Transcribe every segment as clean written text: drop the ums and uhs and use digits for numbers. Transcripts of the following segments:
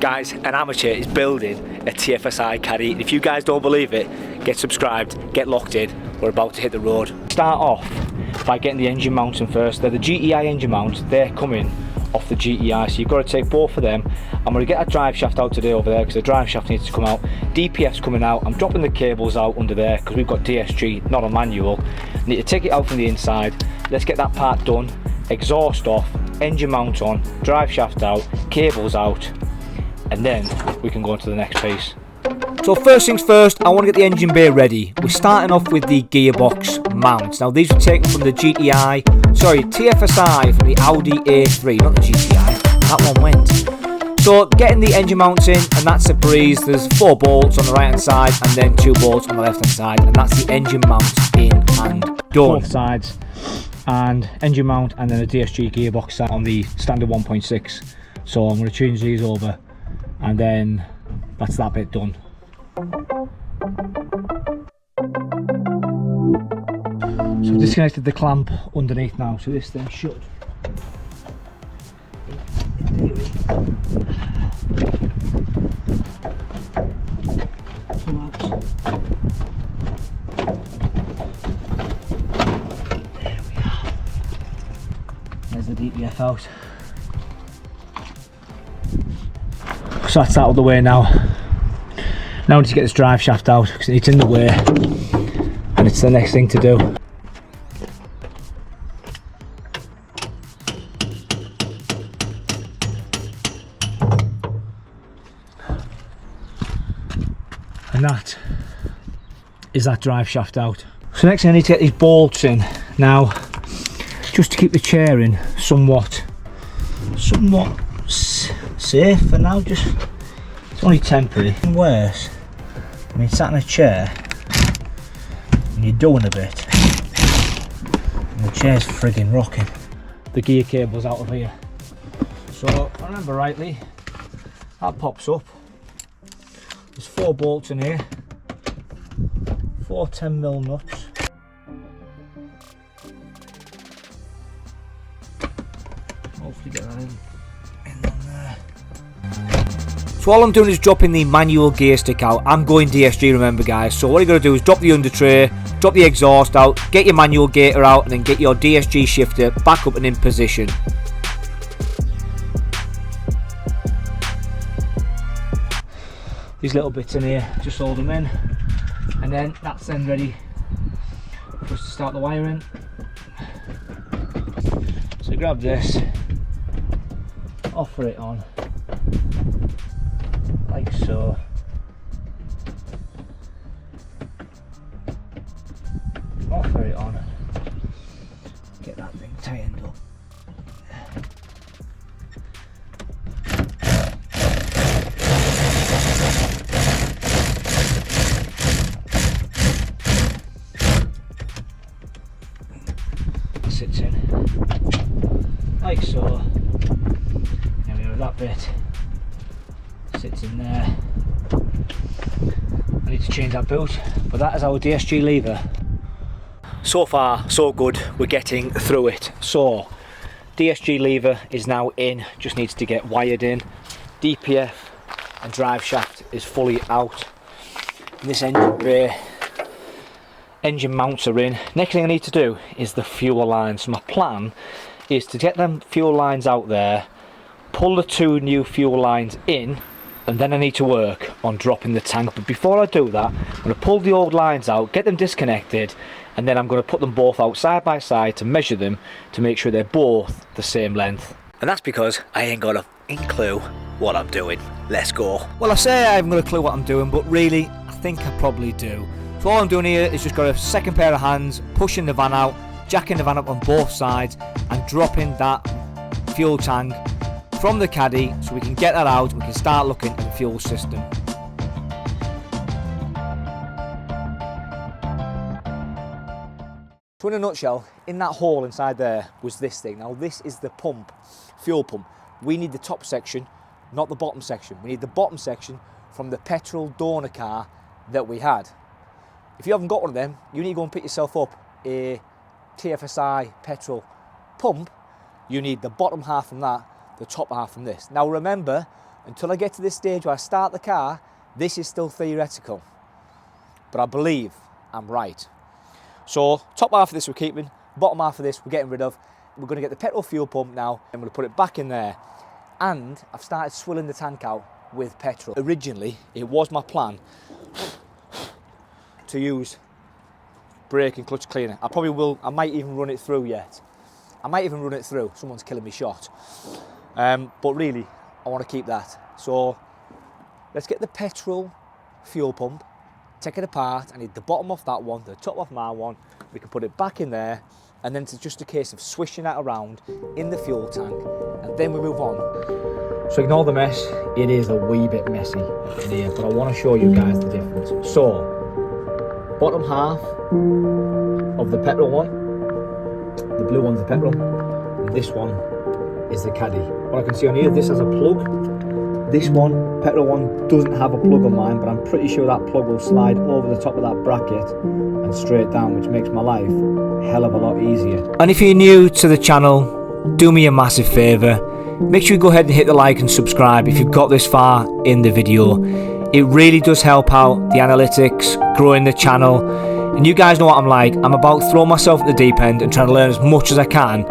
Guys, an amateur is building a Tfsi Caddy. If you guys don't believe it, get subscribed, get locked in. We're about to hit the road. Start off by getting the engine mounts in first. They're the GTI engine mounts. They're coming off the GTI, so you've got to take both of them. I'm going to get that drive shaft out today over there because the drive shaft needs to come out. DPF's coming out. I'm dropping the cables out under there because we've got DSG, not a manual. Need to take it out from the inside. Let's get that part done. Exhaust off, engine mount on, drive shaft out, cables out, and then we can go on to the next piece. So first things first, I want to get the engine bay ready. We're starting off with the gearbox mounts. Now these were taken from the Tfsi from the Audi A3, not the GTI. That one went. So getting the engine mounts in, and that's a breeze. There's 4 bolts on the right hand side and then 2 bolts on the left hand side, and that's the engine mounts in and done. Both sides, and engine mount, and then a DSG gearbox side on the standard 1.6. So I'm going to change these over, and then that's that bit done. So I've disconnected the clamp underneath now, so this thing should. There's the DPF out. So that's out of the way now. Now I need to get this drive shaft out because it's in the way and it's the next thing to do. And that is that drive shaft out. So next thing I need to get these bolts in now, just to keep the chair in somewhat safe for now. Just it's only temporary. And worse, I mean, sat in a chair and you're doing a bit and the chair's frigging rocking. The gear cable's out of here. So if I remember rightly, that pops up. There's 4 bolts in here, 4 10mm nuts. Hopefully get that in there. So all I'm doing is dropping the manual gear stick out. I'm going DSG, remember guys. So what you're going to do is drop the under tray, drop the exhaust out, get your manual gator out, and then get your DSG shifter back up and in position. These little bits in here, just hold them in, and then that's then ready for us to start the wiring. So grab this, offer it on, like so. Offer it on, get that thing tightened up. Sits in like so. Now we have that bit sits in there. I need to change that boot, but that is our DSG lever. So far so good, we're getting through it. So DSG lever is now in, just needs to get wired in. DPF and drive shaft is fully out. And this engine bay, engine mounts are in. Next thing I need to do is the fuel lines. So my plan is to get them fuel lines out there, pull the 2 new fuel lines in, and then I need to work on dropping the tank. But before I do that, I'm going to pull the old lines out, get them disconnected, and then I'm going to put them both out side by side to measure them to make sure they're both the same length. And that's because I ain't got a clue what I'm doing. Let's go. Well, I say I haven't got a clue what I'm doing, but really I think I probably do. So all I'm doing here is just got a second pair of hands, pushing the van out, jacking the van up on both sides, and dropping that fuel tank from the Caddy so we can get that out and we can start looking at the fuel system. So in a nutshell, in that hole inside there was this thing. Now this is the pump, fuel pump. We need the top section, not the bottom section. We need the bottom section from the petrol donor car that we had. If you haven't got one of them, you need to go and pick yourself up a Tfsi petrol pump. You need the bottom half from that, the top half from this. Now remember, until I get to this stage where I start the car, this is still theoretical. But I believe I'm right. So top half of this we're keeping, bottom half of this we're getting rid of. We're going to get the petrol fuel pump now, and we're going to put it back in there. And I've started swilling the tank out with petrol. Originally, it was my plan to use brake and clutch cleaner. I probably will, I might even run it through yet. I might even run it through. Someone's killing me short. But really, I want to keep that. So let's get the petrol fuel pump, take it apart. I need the bottom off that one, the top off my one. We can put it back in there, and then it's just a case of swishing that around in the fuel tank, and then we move on. So ignore the mess. It is a wee bit messy in here, but I want to show you guys the difference. So bottom half of the petrol one, the blue one's the petrol, and this one is the Caddy. What I can see on here, this has a plug. This one, petrol one, doesn't have a plug on mine, but I'm pretty sure that plug will slide over the top of that bracket and straight down, which makes my life a hell of a lot easier. And if you're new to the channel, do me a massive favour. Make sure you go ahead and hit the like and subscribe if you've got this far in the video. It really does help out the analytics, growing the channel. And you guys know what I'm like. I'm about throwing myself at the deep end and trying to learn as much as I can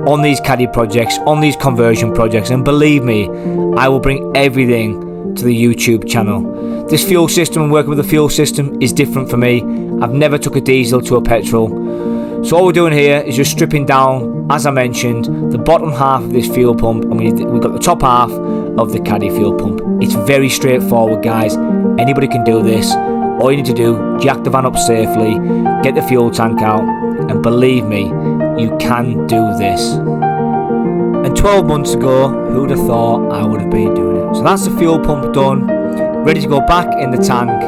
on these Caddy projects, on these conversion projects. And believe me, I will bring everything to the YouTube channel. This fuel system and working with the fuel system is different for me. I've never took a diesel to a petrol. So all we're doing here is just stripping down, as I mentioned, the bottom half of this fuel pump, and we've got the top half of the Caddy fuel pump. It's very straightforward, guys. Anybody can do this. All you need to do, jack the van up safely, get the fuel tank out, and believe me, you can do this. And 12 months ago, who'd have thought I would have been doing it? So that's the fuel pump done, ready to go back in the tank.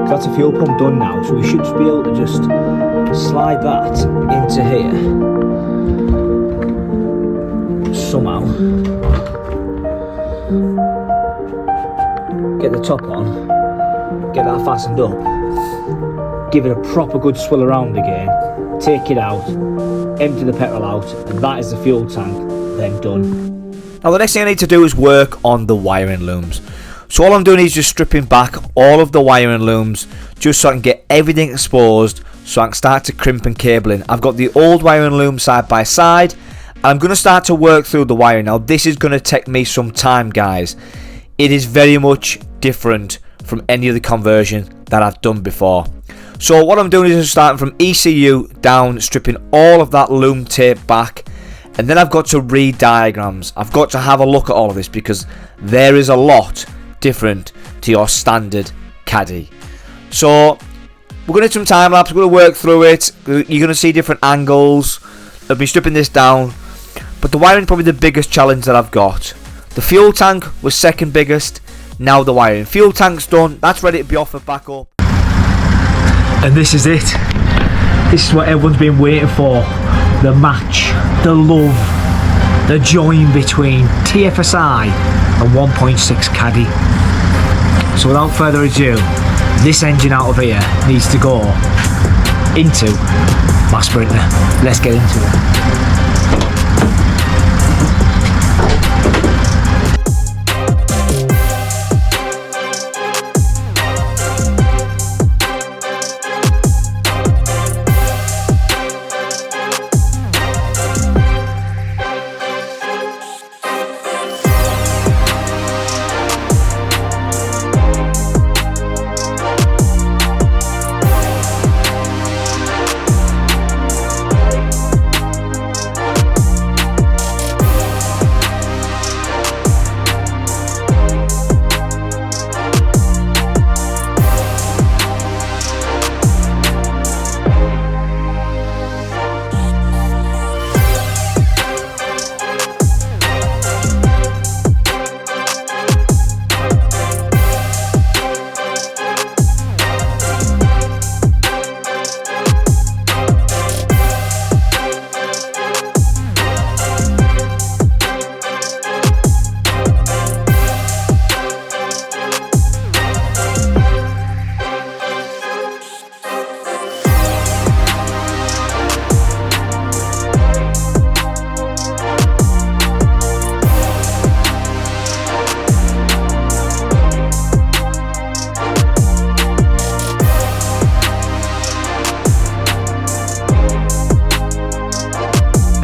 So that's the fuel pump done now, so we should just be able to just slide that into here. Somehow. Get the top on, get that fastened up, give it a proper good swill around again, take it out, empty the petrol out, and that is the fuel tank then done. Now the next thing I need to do is work on the wiring looms. So all I'm doing is just stripping back all of the wiring looms just so I can get everything exposed so I can start to crimp and cable in. I've got the old wiring loom side by side, and I'm going to start to work through the wiring. Now this is going to take me some time, guys. It is very much different from any other conversion that I've done before. So what I'm doing is just starting from ECU down, stripping all of that loom tape back, and then I've got to read diagrams. I've got to have a look at all of this because there is a lot different to your standard Caddy. So we're going to do some time lapse, we're going to work through it. You're going to see different angles. I'll be stripping this down, but the wiring is probably the biggest challenge that I've got. The fuel tank was second biggest, now the wiring. Fuel tank's done, that's ready to be offered back up. And this is it. This is what everyone's been waiting for. The match, the love, the join between Tfsi and 1.6 Caddy. So without further ado, this engine out of here needs to go into my Sprinter. Let's get into it.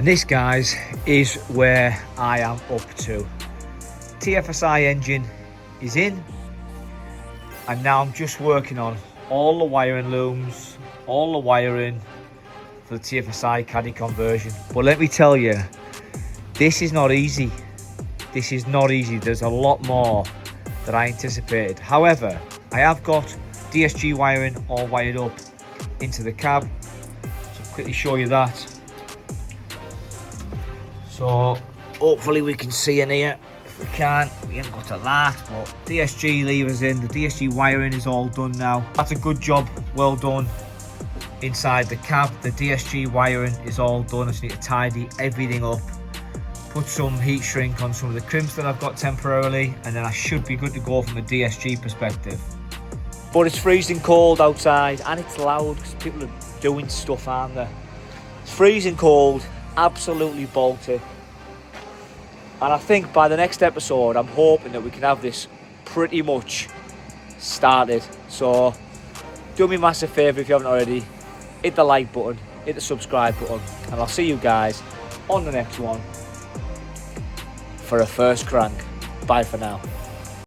And this, guys, is where I am up to. TFSI engine is in, and now I'm just working on all the wiring looms, all the wiring for the TFSI Caddy conversion. But let me tell you, this is not easy. This is not easy. There's a lot more than I anticipated. However, I have got DSG wiring all wired up into the cab. So I'll quickly show you that. So hopefully we can see in here. If we can, we haven't got to that, but DSG levers in, the DSG wiring is all done now. That's a good job, well done. Inside the cab, the DSG wiring is all done. I just need to tidy everything up, put some heat shrink on some of the crimps that I've got temporarily, and then I should be good to go from a DSG perspective. But it's freezing cold outside, and it's loud because people are doing stuff, aren't they? It's freezing cold, absolutely Baltic. And I think by the next episode, I'm hoping that we can have this pretty much started. So do me a massive favour if you haven't already, hit the like button, hit the subscribe button, and I'll see you guys on the next one for a first crank. Bye for now.